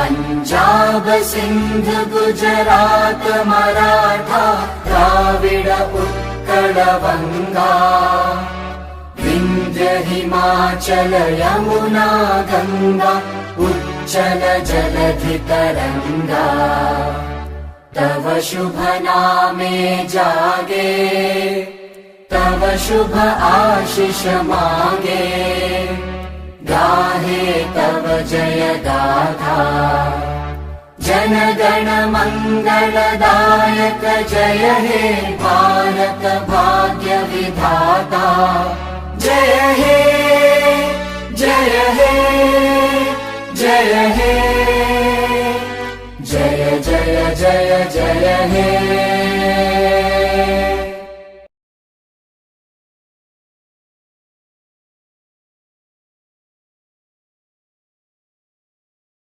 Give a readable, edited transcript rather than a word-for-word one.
पंजाब सिंध गुजरात मराठा द्राविड उत्कल वंगा विंध्य हिमाचल यमुना गंगा उच्चल जलधि तरंगा तव शुभ नामे जागे तव शुभ आशीष मांगे गाहे तव जय गाथा जन गण मंगलदायक जय हे भारत भाग्य विधाता जय हे जय हे जय हे जय जय जय जय हे।